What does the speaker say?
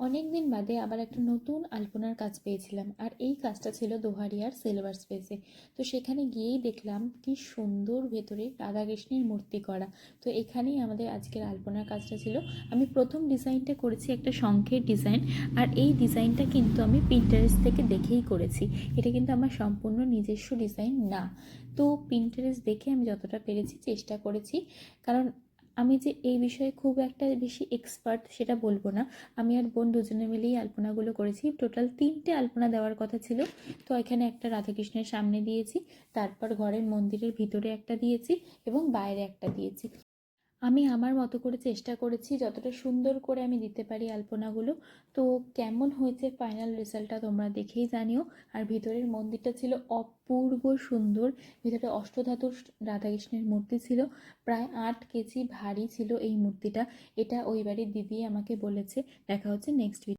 অনেক দিন বাদে আবার একটা নতুন আলপনার কাজ পেয়েছিলাম, আর এই কাজটা ছিল দোহারিয়ার সিলভার স্পেসে। তো সেখানে গিয়েই দেখলাম কি সুন্দর ভেতরে রাধাকৃষ্ণের মূর্তি করা। তো এখানেই আমাদের আজকের আলপনার কাজটা ছিল। আমি প্রথম ডিজাইনটা করেছি একটা শঙ্খের ডিজাইন, আর এই ডিজাইনটা কিন্তু আমি পিন্টারেস্ট থেকে দেখেই করেছি। এটা কিন্তু আমার সম্পূর্ণ নিজস্ব ডিজাইন না। তো পিন্টারেস্ট দেখে আমি যতটা পেরেছি চেষ্টা করেছি। কারণ আমি যে এই বিষয়ে খুব একটা বেশি এক্সপার্ট সেটা বলবো না। আমি আর বোন দুজনে মিলেই আলপনাগুলো করেছি। টোটাল 3টে আলপনা দেওয়ার কথা ছিল। তো এখানে একটা রাধাকৃষ্ণের সামনে দিয়েছি, তারপর ঘরের মন্দিরের ভিতরে একটা দিয়েছি এবং বাইরে একটা দিয়েছি। আমি আমার মতো করে চেষ্টা করেছি যতটা সুন্দর করে আমি দিতে পারি আলপনাগুলো। তো কেমন হয়েছে ফাইনাল রেজাল্টটা তোমরা দেখেই জানিও। আর ভিতরের মন্দিরটা ছিল অপূর্ব সুন্দর। ভিতরে অষ্টধাতুর রাধাকৃষ্ণের মূর্তি ছিল, প্রায় 8 কেজি ভারী ছিল এই মূর্তিটা। এটা ওই বাড়ির দিদি আমাকে বলেছে। দেখা হচ্ছে নেক্সট ভিডিও।